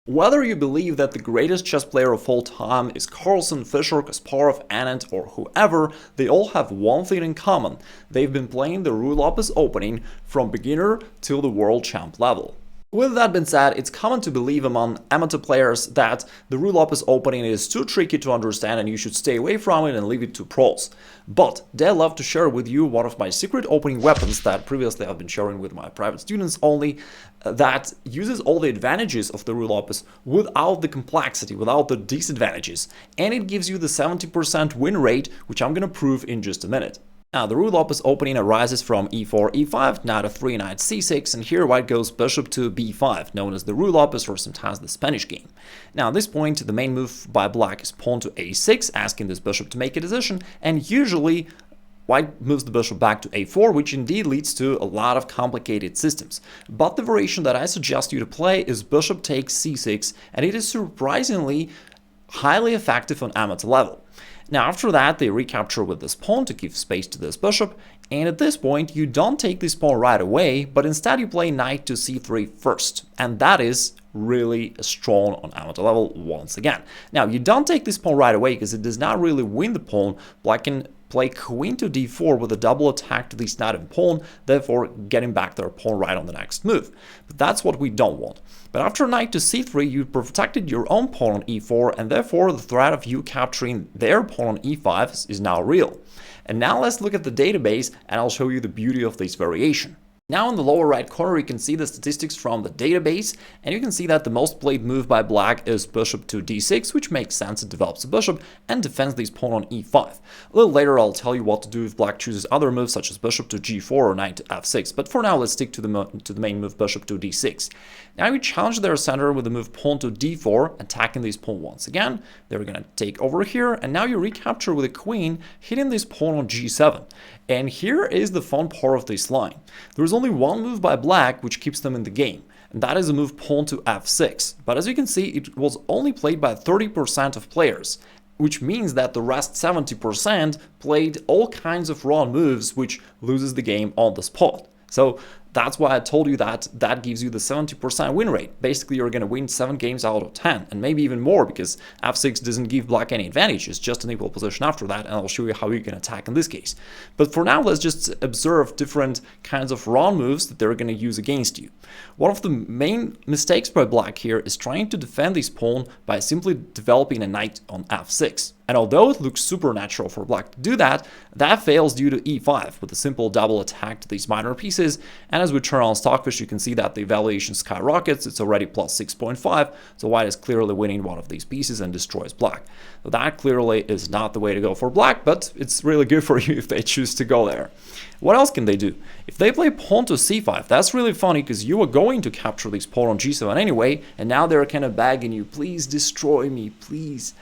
Whether you believe that the greatest chess player of all time is Carlsen, Fischer, Kasparov, Anand, or whoever, they all have one thing in common. They've been playing the Ruy Lopez opening from beginner to the world champ level. With that being said, it's common to believe among amateur players that the Ruy Lopez opening is too tricky to understand and you should stay away from it and leave it to pros. But I love to share with you one of my secret opening weapons that previously I've been sharing with my private students only, that uses all the advantages of the Ruy Lopez without the complexity, without the disadvantages, and it gives you the 70% win rate, which I'm going to prove in just a minute. Now, the Ruy Lopez opening arises from e4, e5, knight f3, knight c6, and here white goes bishop to b5, known as the Ruy Lopez or sometimes the Spanish game. Now, at this point, the main move by black is pawn to a6, asking this bishop to make a decision, and usually white moves the bishop back to a4, which indeed leads to a lot of complicated systems. But the variation that I suggest you to play is bishop takes c6, and it is surprisingly highly effective on amateur level. Now, after that, they recapture with this pawn to give space to this bishop, and at this point, you don't take this pawn right away, but instead you play knight to c3 first, and that is really strong on amateur level once again. Now, you don't take this pawn right away because it does not really win the pawn. Black can play queen to d4 with a double attack to this knight and pawn, therefore getting back their pawn right on the next move. But that's what we don't want. But after knight to c3, you protected your own pawn on e4, and therefore the threat of you capturing their pawn on e5 is now real. And now let's look at the database, and I'll show you the beauty of this variation. Now in the lower right corner, you can see the statistics from the database, and you can see that the most played move by black is bishop to d6, which makes sense. It develops a bishop and defends this pawn on e5. A little later, I'll tell you what to do if black chooses other moves such as bishop to g4 or knight to f6, but for now, let's stick to the main move bishop to d6. Now you challenge their center with the move pawn to d4, attacking this pawn once again. They're going to take over here, and now you recapture with a queen, hitting this pawn on g7. And here is the fun part of this line. There's only one move by black which keeps them in the game, and that is a move pawn to f6. But as you can see, it was only played by 30% of players, which means that the rest 70% played all kinds of wrong moves, which loses the game on the spot. So that's why I told you that that gives you the 70% win rate. Basically, you're going to win 7 games out of 10, and maybe even more, because f6 doesn't give black any advantage. It's just an equal position after that, and I'll show you how you can attack in this case. But for now, let's just observe different kinds of wrong moves that they're going to use against you. One of the main mistakes by black here is trying to defend this pawn by simply developing a knight on f6. And although it looks supernatural for black to do that, that fails due to e5 with a simple double attack to these minor pieces. And as we turn on Stockfish, you can see that the evaluation skyrockets. It's already plus 6.5, so white is clearly winning one of these pieces and destroys black. So that clearly is not the way to go for black, but it's really good for you if they choose to go there. What else can they do? If they play pawn to c5, that's really funny because you were going to capture this pawn on g7 anyway, and now they're kind of begging you, please destroy me, please.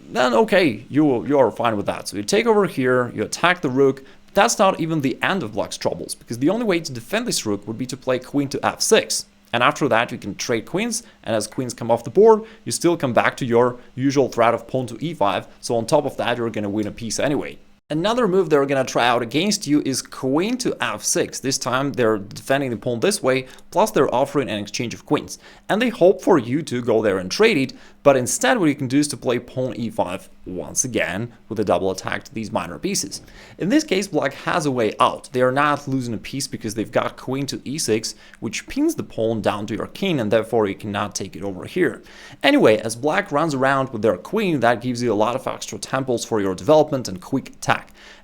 Then okay, you are fine with that. So you take over here, you attack the rook. That's not even the end of black's troubles, because the only way to defend this rook would be to play queen to f6. And after that, you can trade queens, and as queens come off the board, you still come back to your usual threat of pawn to e5. So on top of that, you're going to win a piece anyway. Another move they're going to try out against you is queen to f6. This time they're defending the pawn this way, plus they're offering an exchange of queens. And they hope for you to go there and trade it, but instead what you can do is to play pawn e5 once again with a double attack to these minor pieces. In this case, black has a way out. They are not losing a piece because they've got queen to e6, which pins the pawn down to your king, and therefore you cannot take it over here. Anyway, as black runs around with their queen, that gives you a lot of extra temples for your development and quick attack.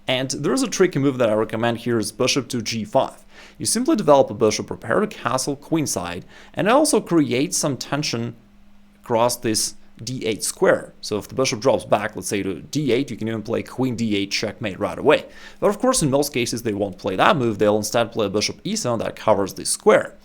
And there's a tricky move that I recommend here is bishop to g5. You simply develop a bishop, prepare to castle queenside, and it also creates some tension across this d8 square. So if the bishop drops back, let's say to d8, you can even play queen d8 checkmate right away. But of course, in most cases, they won't play that move. They'll instead play bishop e7 that covers this square.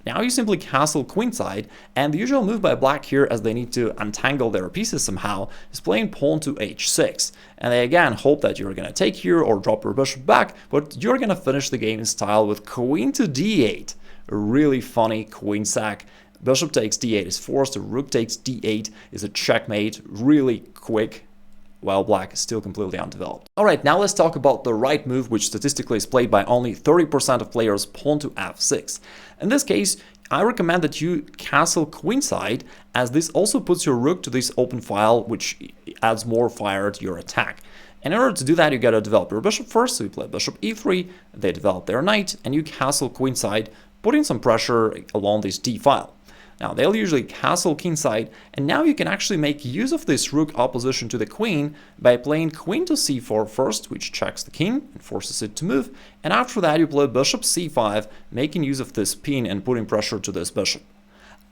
Now you simply castle queenside, and the usual move by black here, as they need to untangle their pieces somehow, is playing pawn to h6. And they again hope that you're going to take here or drop your bishop back, but you're going to finish the game in style with queen to d8. A really funny queen sack. Bishop takes d8 is forced, the rook takes d8 is a checkmate, really quick while black is still completely undeveloped. Alright, now let's talk about the right move, which statistically is played by only 30% of players, pawn to f6. In this case, I recommend that you castle queenside, as this also puts your rook to this open file, which adds more fire to your attack. And in order to do that, you gotta develop your bishop first, so you play bishop e3, they develop their knight, and you castle queenside, putting some pressure along this d file. Now, they'll usually castle kingside, and now you can actually make use of this rook opposition to the queen by playing queen to c4 first, which checks the king and forces it to move, and after that you play bishop c5, making use of this pin and putting pressure to this bishop.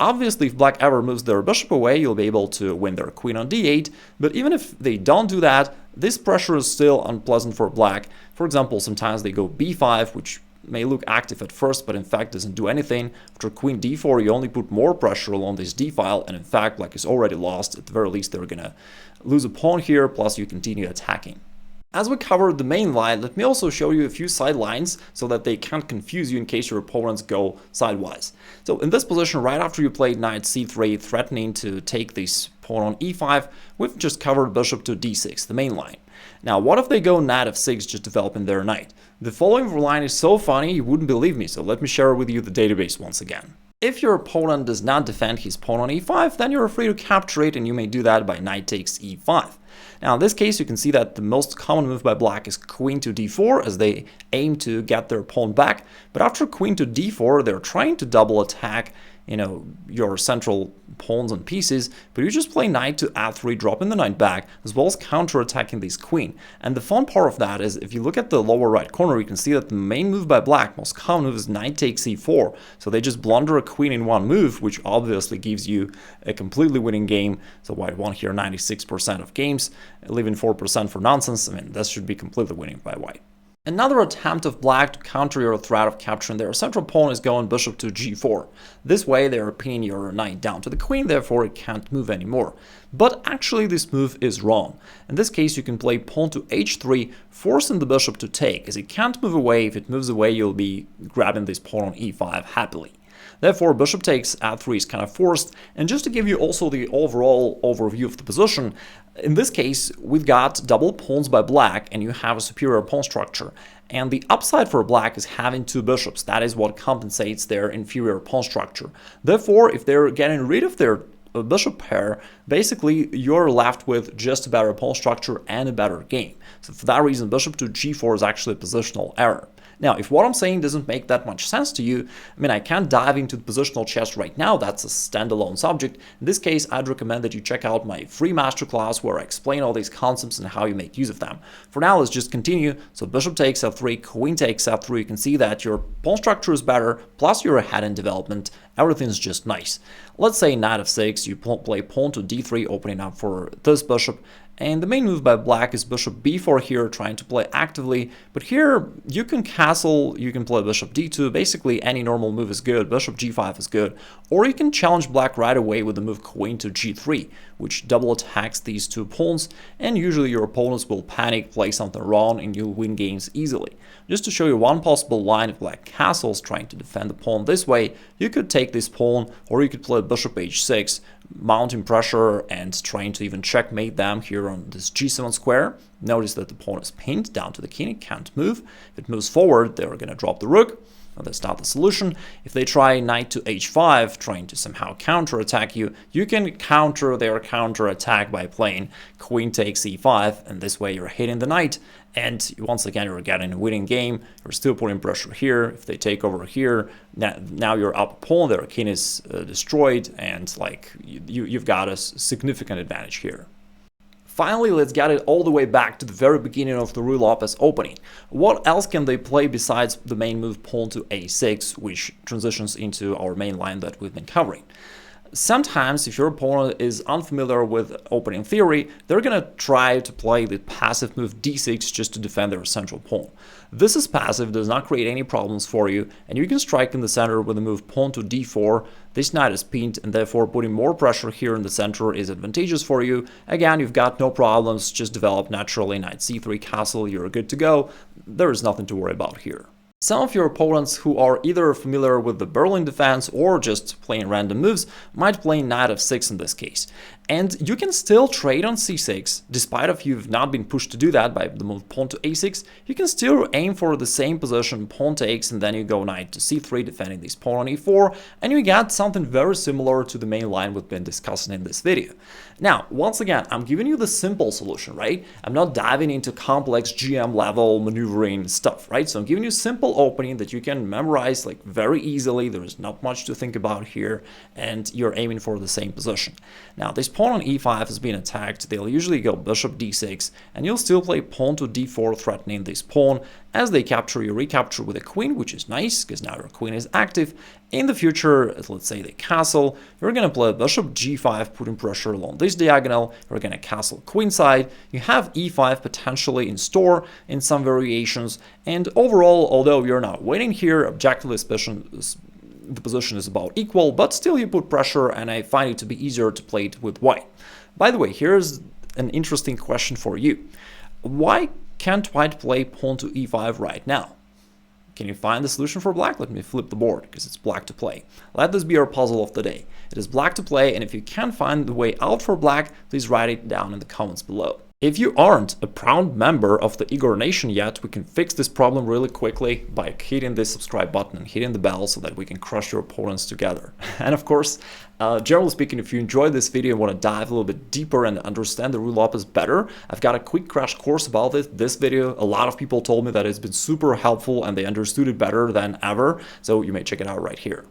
Obviously, if black ever moves their bishop away, you'll be able to win their queen on d8, but even if they don't do that, this pressure is still unpleasant for black. For example, sometimes they go b5, which may look active at first, but in fact doesn't do anything. After queen d4, you only put more pressure along this d file, and in fact black is already lost. At the very least, they're gonna lose a pawn here, plus you continue attacking. As we covered the main line, let me also show you a few side lines so that they can't confuse you in case your opponents go sidewise. So in this position, right after you played knight c3, threatening to take this pawn on e5, we've just covered bishop to d6, the main line. Now, what if they go knight f6, just developing their knight? The following line is so funny you wouldn't believe me, so let me share with you the database once again. If your opponent does not defend his pawn on e5, then you're free to capture it, and you may do that by knight takes e5. Now, in this case, you can see that the most common move by black is queen to d4, as they aim to get their pawn back. But after queen to d4, they're trying to double attack, your central pawns and pieces, but you just play knight to f3, dropping the knight back, as well as counter-attacking this queen. And the fun part of that is, if you look at the lower right corner, you can see that the main move by black, most common move, is knight takes e4. So they just blunder a queen in one move, which obviously gives you a completely winning game. So white won here 96% of games, leaving 4% for nonsense. I mean, that should be completely winning by white. Another attempt of black to counter your threat of capturing their central pawn is going bishop to g4. This way they're pinning your knight down to the queen, therefore it can't move anymore. But actually this move is wrong. In this case you can play pawn to h3, forcing the bishop to take, as it can't move away. If it moves away, you'll be grabbing this pawn on e5 happily. Therefore, bishop takes f3 is kind of forced. And just to give you also the overall overview of the position, in this case, we've got double pawns by black, and you have a superior pawn structure. And the upside for black is having two bishops. That is what compensates their inferior pawn structure. Therefore, if they're getting rid of their bishop pair, basically you're left with just a better pawn structure and a better game. So for that reason, bishop to g4 is actually a positional error. Now, if what I'm saying doesn't make that much sense to you, I mean, I can't dive into the positional chess right now, that's a standalone subject. In this case, I'd recommend that you check out my free masterclass where I explain all these concepts and how you make use of them. For now, let's just continue. So bishop takes f3, queen takes f3, you can see that your pawn structure is better, plus you're ahead in development, everything's just nice. Let's say knight f6, you play pawn to d3, opening up for this bishop. And the main move by black is bishop b4 here, trying to play actively. But here, you can castle, you can play bishop d2. Basically, any normal move is good. Bishop g5 is good. Or you can challenge black right away with the move queen to g3, which double attacks these two pawns. And usually your opponents will panic, play something wrong, and you'll win games easily. Just to show you one possible line, if black castles trying to defend the pawn this way, you could take this pawn, or you could play bishop h6, mounting pressure and trying to even checkmate them here on this g7 square. Notice that the pawn is pinned down to the king, it can't move. If it moves forward, they're going to drop the rook. Well, that's not the solution. If they try knight to h5, trying to somehow counter-attack you, you can counter their counter-attack by playing queen takes e5, and this way you're hitting the knight, and once again you're getting a winning game. You're still putting pressure here. If they take over here, now you're up a pawn, their king is destroyed, and like you've got a significant advantage here. Finally, let's get it all the way back to the very beginning of the Ruy Lopez opening. What else can they play besides the main move pawn to a6, which transitions into our main line that we've been covering? Sometimes, if your opponent is unfamiliar with opening theory, they're going to try to play the passive move d6 just to defend their central pawn. This is passive, does not create any problems for you, and you can strike in the center with the move pawn to d4. This knight is pinned, and therefore putting more pressure here in the center is advantageous for you. Again, you've got no problems, just develop naturally knight c3 castle, you're good to go. There is nothing to worry about here. Some of your opponents who are either familiar with the Berlin defense or just playing random moves might play knight f6 in this case. And you can still trade on c6, despite if you've not been pushed to do that by the move pawn to a6, you can still aim for the same position, pawn takes, and then you go knight to c3, defending this pawn on e4, and you get something very similar to the main line we've been discussing in this video. Now, once again, I'm giving you the simple solution, right? I'm not diving into complex GM level maneuvering stuff, right? So I'm giving you simple opening that you can memorize like very easily. There is not much to think about here, and you're aiming for the same position. Now, this pawn on e5 is being attacked. They'll usually go bishop d6, and you'll still play pawn to d4, threatening this pawn. As they capture, you recapture with a queen, which is nice, because now your queen is active. In the future, let's say they castle, you're going to play bishop g5, putting pressure along this diagonal. You're going to castle queenside. You have e5 potentially in store in some variations. And overall, although you're not winning here, objectively the position is about equal, but still you put pressure, and I find it to be easier to play it with white. By the way, here's an interesting question for you. Why can't white play pawn to e5 right now? Can you find the solution for black? Let me flip the board, because it's black to play. Let this be our puzzle of the day. It is black to play, and if you can't find the way out for black, please write it down in the comments below. If you aren't a proud member of the Igor Nation yet, we can fix this problem really quickly by hitting this subscribe button and hitting the bell so that we can crush your opponents together. And of course, generally speaking, if you enjoyed this video and want to dive a little bit deeper and understand the Ruy Lopez better, I've got a quick crash course about this video. A lot of people told me that it's been super helpful and they understood it better than ever, so you may check it out right here.